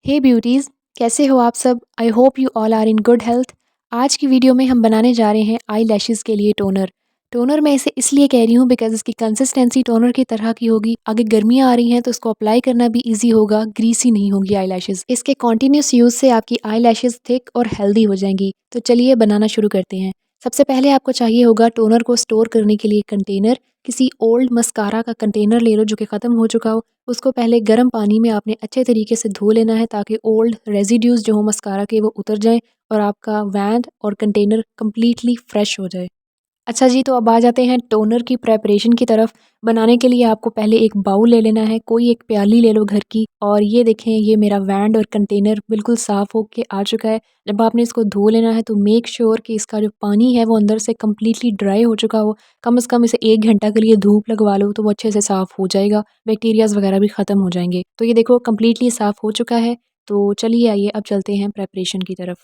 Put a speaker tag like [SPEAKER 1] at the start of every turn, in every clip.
[SPEAKER 1] हे beauties, कैसे हो आप सब? I hope you all are in good health. आज की वीडियो में हम बनाने जा रहे हैं आई लैशेज़ के लिए टोनर। टोनर मैं इसे इसलिए कह रही हूँ बिकॉज़ इसकी कंसिस्टेंसी टोनर की तरह की होगी। आगे गर्मियाँ आ रही हैं तो इसको अप्लाई करना भी ईज़ी होगा, ग्रीसी नहीं होगी आई लैशेज़। इसके कंटिन्यूस यूज़ से आपकी आई लैशेज़ थिक और हेल्दी हो जाएंगी। तो चलिए बनाना शुरू करते हैं। सबसे पहले आपको चाहिए होगा टोनर को स्टोर करने के लिए कंटेनर। किसी ओल्ड मस्कारा का कंटेनर ले लो जो कि ख़त्म हो चुका हो। उसको पहले गर्म पानी में आपने अच्छे तरीके से धो लेना है ताकि ओल्ड रेजिड्यूज़ जो हो मस्कारा के वो उतर जाएँ और आपका वैंड और कंटेनर कंप्लीटली फ्रेश हो जाए। अच्छा जी, तो अब आ जाते हैं टोनर की प्रेपरेशन की तरफ। बनाने के लिए आपको पहले एक बाउल ले लेना है, कोई एक प्याली ले लो घर की, और ये देखें ये मेरा वैंड और कंटेनर बिल्कुल साफ़ होके आ चुका है। जब आपने इसको धो लेना है तो मेक श्योर कि इसका जो पानी है वो अंदर से कम्प्लीटली ड्राई हो चुका हो। कम से कम इसे 1 घंटा के लिए धूप लगवा लो तो वो अच्छे से साफ़ हो जाएगा, बैक्टीरियाज़ वगैरह भी ख़त्म हो जाएंगे। तो ये देखो कम्प्लीटली साफ़ हो चुका है। तो चलिए आइए अब चलते हैं प्रेपरेशन की तरफ।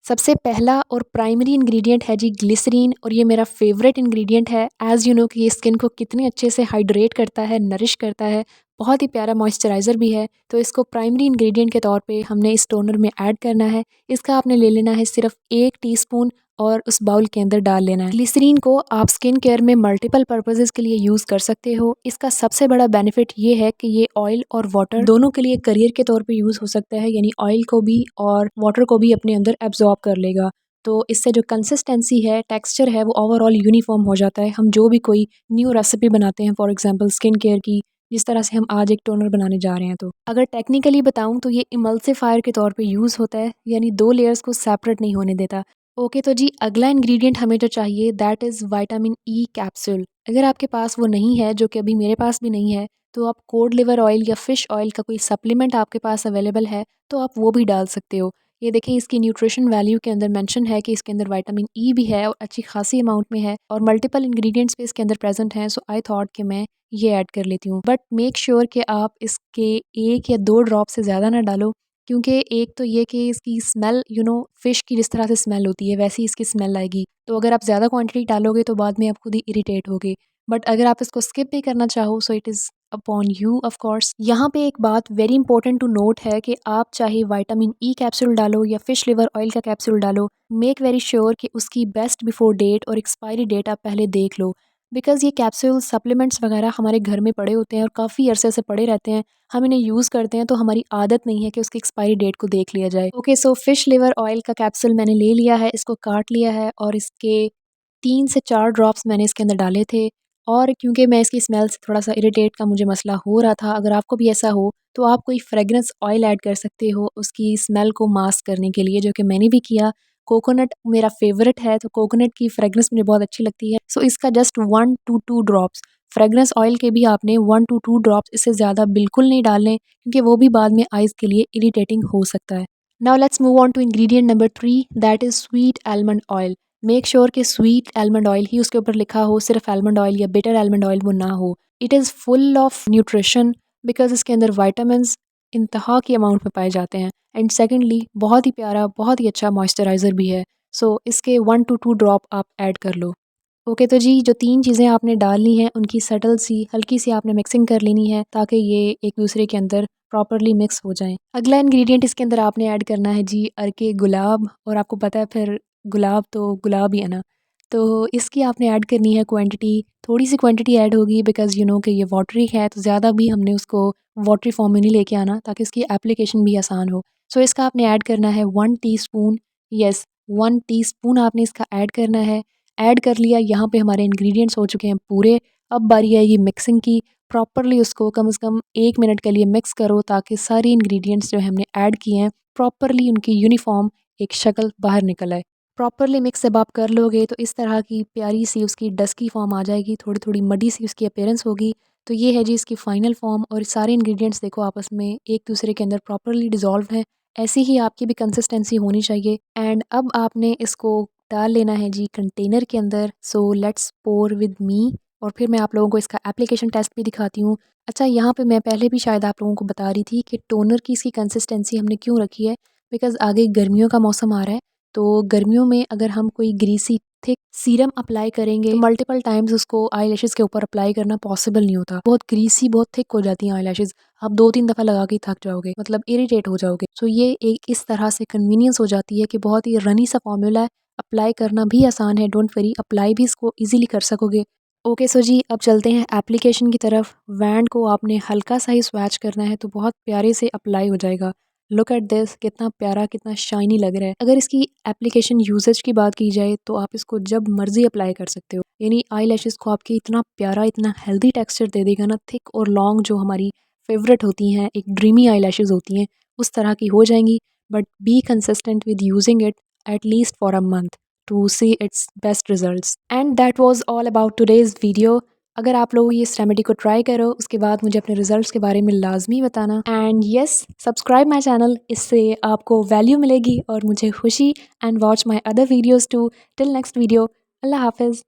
[SPEAKER 1] सबसे पहला और प्राइमरी इंग्रेडिएंट है जी ग्लिसरीन, और ये मेरा फेवरेट इंग्रेडिएंट है। एज़ यू नो कि ये स्किन को कितने अच्छे से हाइड्रेट करता है, नरिश करता है, बहुत ही प्यारा मॉइस्चराइज़र भी है। तो इसको प्राइमरी इंग्रेडिएंट के तौर पे हमने इस टोनर में ऐड करना है। इसका आपने ले लेना है सिर्फ 1 टीस्पून और उस बाउल के अंदर डाल लेना है। ग्लिसरीन को आप स्किन केयर में मल्टीपल पर्पसेस के लिए यूज़ कर सकते हो। इसका सबसे बड़ा बेनिफिट ये है कि ये ऑयल और वाटर दोनों के लिए करियर के तौर पे यूज़ हो सकता है, यानी ऑयल को भी और वाटर को भी अपने अंदर एब्जॉर्ब कर लेगा। तो इससे जो कंसिस्टेंसी है, टेक्सचर है, वो ओवरऑल यूनिफॉर्म हो जाता है। हम जो भी कोई न्यू रेसिपी बनाते हैं, फॉर एग्जांपल स्किन केयर की, जिस तरह से हम आज एक टोनर बनाने जा रहे हैं, तो अगर टेक्निकली बताऊं तो ये इमल्सिफायर के तौर पे यूज़ होता है, यानी 2 लेयर्स को सेपरेट नहीं होने देता। ओके, तो जी अगला इंग्रेडिएंट हमें जो चाहिए that is vitamin E capsule. अगर आपके पास वो नहीं है, जो कि अभी मेरे पास भी नहीं है, तो आप कोड लिवर ऑयल या फ़िश ऑयल का कोई सप्लीमेंट आपके पास अवेलेबल है तो आप वो भी डाल सकते हो। ये देखें इसकी न्यूट्रिशन वैल्यू के अंदर मेंशन है कि इसके अंदर विटामिन ई भी है और अच्छी खासी अमाउंट में है, और मल्टीपल इंग्रेडिएंट्स भी इसके अंदर प्रेजेंट हैं। सो आई थॉट कि मैं ये ऐड कर लेती हूँ। बट मेक श्योर कि आप इसके 1 या 2 ड्रॉप से ज़्यादा ना डालो, क्योंकि एक तो ये कि इसकी स्मेल फ़िश की जिस तरह से स्मेल होती है वैसी इसकी स्मेल आएगी। तो अगर आप ज़्यादा क्वांटिटी डालोगे तो बाद में आप खुद ही इरिटेट होगे। बट अगर आप इसको स्किप भी करना चाहो so it is upon you of course. यहाँ पे एक बात वेरी इंपॉर्टेंट टू नोट है कि आप चाहे विटामिन ई कैप्सूल डालो या फिश लिवर ऑयल का कैप्सूल डालो, मेक वेरी श्योर कि उसकी बेस्ट बिफोर डेट और एक्सपायरी डेट आप पहले देख लो। बिकॉज़ ये कैप्सूल सप्लीमेंट्स वगैरह हमारे घर में पड़े होते हैं और काफ़ी अरसे से पड़े रहते हैं। हम इन्हें यूज़ करते हैं तो हमारी आदत नहीं है कि उसकी एक्सपायरी डेट को देख लिया जाए। Okay, so fish liver oil का कैप्सूल मैंने ले लिया है, इसको काट लिया है और इसके 3 से 4 ड्रॉप्स मैंने इसके अंदर डाले थे। और क्योंकि मैं इसकी स्मेल से थोड़ा-सा इरिटेट का मुझे मसला हो रहा था, अगर आपको भी ऐसा हो तो आप कोई फ्रेग्रेंस ऑयल ऐड कर सकते हो उसकी स्मेल को मास्क करने के लिए, जो कि मैंने भी किया। कोकोनट मेरा फ़ेवरेट है, तो कोकोनट की फ्रेग्रेंस मुझे बहुत अच्छी लगती है। सो इसका just 1 to 2 drops, fragrance oil के भी आपने 1 टू 2 ड्रॉप्स, इससे ज़्यादा बिल्कुल नहीं डालने, क्योंकि वो भी बाद में आइज़ के लिए इरिटेटिंग हो सकता है। Now let's move on to ingredient number 3 that is sweet almond oil. Make sure कि स्वीट आलमंड ऑयल ही उसके ऊपर लिखा हो, सिर्फ आलमंड ऑयल या बिटर आलमंड ऑयल वो ना हो। It is full of nutrition because इसके अंदर विटामिन्स इंतहा की अमाउंट में पाए जाते हैं, एंड सेकंडली बहुत ही प्यारा, बहुत ही अच्छा मॉइस्चराइज़र भी है। सो इसके 1 टू 2 ड्रॉप आप ऐड कर लो। ओके, तो जी जो 3 चीज़ें आपने डालनी हैं उनकी सटल सी हल्की सी आपने मिक्सिंग कर लेनी है ताकि ये एक दूसरे के अंदर प्रॉपर्ली मिक्स हो जाएँ। अगला इंग्रेडिएंट इसके अंदर आपने ऐड करना है जी अर्के गुलाब, और आपको पता है फिर गुलाब तो गुलाब ही है ना। तो इसकी आपने ऐड करनी है क्वांटिटी, थोड़ी-सी क्वांटिटी ऐड होगी बिकॉज़ यू नो कि ये वाटरी है, तो ज़्यादा भी हमने उसको वाटरी फॉर्म में नहीं लेके आना ताकि इसकी एप्लीकेशन भी आसान हो। सो इसका आपने ऐड करना है 1 टीस्पून, येस 1 टीस्पून आपने इसका ऐड करना है। ऐड कर लिया, यहाँ पे हमारे इंग्रेडिएंट्स हो चुके हैं पूरे। अब बारी आएगी मिक्सिंग की। प्रॉपर्ली उसको कम से कम 1 मिनट के लिए मिक्स करो ताकि सारे इंग्रेडिएंट्स जो हमने ऐड किए हैं प्रॉपर्ली उनकी यूनिफ़ॉर्म एक शक्ल बाहर निकल आए। प्रॉपर्ली मिक्स जब आप कर लोगे तो इस तरह की प्यारी सी उसकी डस्की फॉर्म आ जाएगी, थोड़ी-थोड़ी मडी सी उसकी अपीयरेंस होगी। तो ये है जी इसकी फाइनल फॉर्म, और सारे इंग्रेडिएंट्स देखो आपस में एक दूसरे के अंदर प्रॉपर्ली डिज़ोल्व हैं। ऐसी ही आपकी भी कंसिस्टेंसी होनी चाहिए, एंड अब आपने इसको डाल लेना है जी कंटेनर के अंदर। So let's pour with me, और फिर मैं आप लोगों को इसका एप्लीकेशन टेस्ट भी दिखाती हूँ। अच्छा, यहाँ पे मैं पहले भी शायद आप लोगों को बता रही थी कि टोनर की इसकी कंसिस्टेंसी हमने क्यों रखी है, बिकॉज़ आगे गर्मियों का मौसम आ रहा है, तो गर्मियों में अगर हम कोई ग्रीसी थिक सीरम अप्लाई करेंगे तो मल्टीपल टाइम्स उसको आई लैशेज़ के ऊपर अप्लाई करना पॉसिबल नहीं होता। बहुत ग्रीसी, बहुत थिक हो जाती हैं आई लैशेज़। आप 2-3 दफ़ा लगा के थक जाओगे, मतलब इरिटेट हो जाओगे। सो ये एक इस तरह से कन्वीनियंस हो जाती है कि बहुत ही रनी सा फॉर्मूला है, अप्लाई करना भी आसान है। डोंट वरी, अप्लाई भी इसको ईज़िली कर सकोगे। ओके सो जी, अब चलते हैं एप्लीकेशन की तरफ। वैंड को आपने हल्का सा ही स्वैच करना है तो बहुत प्यारे से अप्लाई हो जाएगा। लुक एट दिस, कितना प्यारा, कितना शाइनी लग रहा है। अगर इसकी एप्लीकेशन यूजेज की बात की जाए तो आप इसको जब मर्जी अप्लाई कर सकते हो, यानी आई लैशेज़ को आपकी इतना प्यारा, इतना हेल्दी टेक्सचर दे देगा ना। थिक और लॉन्ग जो हमारी फेवरेट होती हैं, एक ड्रीमी आई लैशेज़ होती हैं, उस तरह की हो जाएंगी। But be consistent with using it at least for a month to see its best results. And that was all about today's video. अगर आप लोग ये इस रेमेडी को ट्राई करो, उसके बाद मुझे अपने रिजल्ट्स के बारे में लाजमी बताना। And yes, subscribe my channel, इससे आपको वैल्यू मिलेगी और मुझे खुशी। And watch my other videos too. Till next video, अल्लाह हाफिज़।